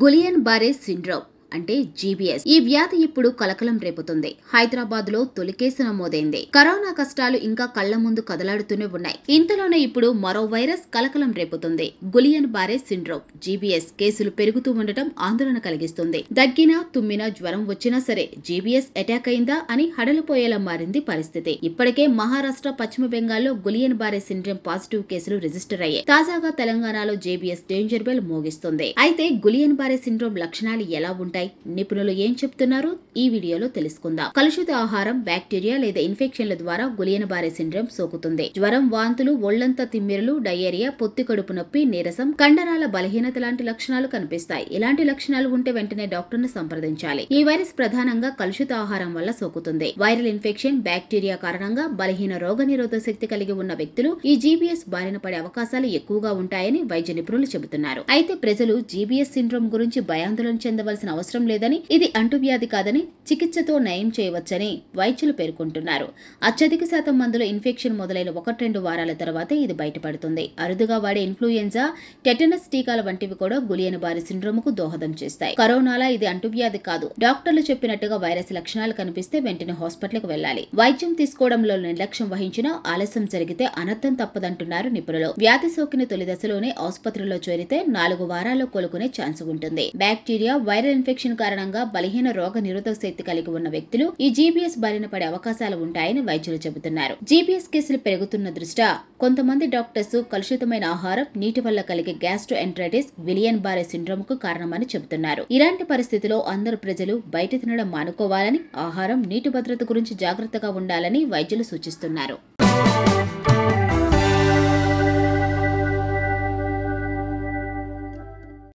Guillain బారే syndrome అంటే GBs. ఈ వ్యాధి ఇప్పుడు కలకలం రేపుతుంది. హైదరాబాద్ లో తొలి కేసు నమోదైంది. కరోనా కష్టాలు ఇంకా కళ్ల ముందు కదలాడుతూనే ఉన్నాయి. ఇంతలోనే ఇప్పుడు మరో వైరస్ కలకలం రేపుతుంది. గులియన్ బారే సిండ్రోమ్ జీబీఎస్ కేసులు పెరుగుతూ ఉండటం ఆందోళన కలిగిస్తుంది. దగ్గినా తుమ్మినా జ్వరం వచ్చినా సరే జీబీఎస్ అటాక్ అయిందా అని హడలిపోయేలా మారింది పరిస్థితి. ఇప్పటికే మహారాష్ట్ర, పశ్చిమ బెంగాల్లో గులియన్ బారే సిండ్రోమ్ పాజిటివ్ కేసులు రిజిస్టర్ అయ్యాయి. తాజాగా తెలంగాణలో జీబీఎస్ డేంజర్ బెల్ మోగిస్తుంది. అయితే గులియన్ బారే సిండ్రోమ్ లక్షణాలు ఎలా ఉంటాయి, నిపుణులు ఏం చెప్తున్నారు, ఈ వీడియోలో తెలుసుకుందాం. కలుషిత ఆహారం, బ్యాక్టీరియా లేదా ఇన్ఫెక్షన్ల ద్వారా గులియన్ బారే సిండ్రోమ్ సోకుతుంది. జ్వరం, వాంతులు, ఒళ్లంతా తిమ్మిరులు, డయేరియా, పొత్తి కడుపు నొప్పి, నీరసం, కండరాల బలహీనత లాంటి లక్షణాలు కనిపిస్తాయి. ఇలాంటి లక్షణాలు ఉంటే వెంటనే డాక్టర్ ను సంప్రదించాలి. ఈ వైరస్ ప్రధానంగా కలుషిత ఆహారం వల్ల సోకుతుంది. వైరల్ ఇన్ఫెక్షన్, బ్యాక్టీరియా కారణంగా బలహీన రోగనిరోధక శక్తి కలిగి ఉన్న వ్యక్తులు ఈ జీబీఎస్ బారిన పడే అవకాశాలు ఎక్కువగా ఉంటాయని వైద్య నిపుణులు చెబుతున్నారు. అయితే ప్రజలు జీబీఎస్ సిండ్రోమ్ గురించి భయాందోళన చెందవలసిన అవసరం లేదని, ఇది అంటువ్యాధి కాదని, చికిత్సతో నయం చేయవచ్చని వైద్యులు పేర్కొంటున్నారు. అత్యధిక శాతం మందులో ఇన్ఫెక్షన్ మొదలైన 1-2 వారాల తర్వాతే ఇది బయటపడుతుంది. అరుదుగా వాడే ఇన్ఫ్లుయెంజా, టెటనస్ టీకాల వంటివి కూడా గులియన్ బారే సిండ్రోమ్ కు దోహదం చేస్తాయి. కరోనాలా ఇది అంటువ్యాధి కాదు. డాక్టర్లు చెప్పినట్టుగా వైరస్ లక్షణాలు కనిపిస్తే వెంటనే హాస్పిటల్ కు వెళ్లాలి. వైద్యం తీసుకోవడంలో నిర్లక్ష్యం వహించినా ఆలస్యం జరిగితే అనర్థం తప్పదంటున్నారు నిపుణులు. వ్యాధి సోకిన తొలి దశలోనే ఆసుపత్రిలో చేరితే 4 వారాల్లో కోలుకునే ఛాన్స్ ఉంటుంది. బ్యాక్టీరియా, వైరల్ ఇన్ఫెక్షన్ కారణంగా బలహీన రోగ నిరోధక శక్తి కలిగి ఉన్న వ్యక్తులు ఈ జీబీఎస్ బారిన పడే అవకాశాలు ఉంటాయని వైద్యులు చెబుతున్నారు. జీబీఎస్ కేసులు పెరుగుతున్న దృష్ట్యా కొంతమంది డాక్టర్స్ కలుషితమైన ఆహారం, నీటి వల్ల కలిగే గ్యాస్ట్రోఎంటరైటిస్ గులియన్ బారే సిండ్రోమ్ కు కారణమని చెబుతున్నారు. ఇలాంటి పరిస్థితిలో అందరు ప్రజలు బయట తినడం మానుకోవాలని, ఆహారం, నీటి భద్రత గురించి జాగ్రత్తగా ఉండాలని వైద్యులు సూచిస్తున్నారు.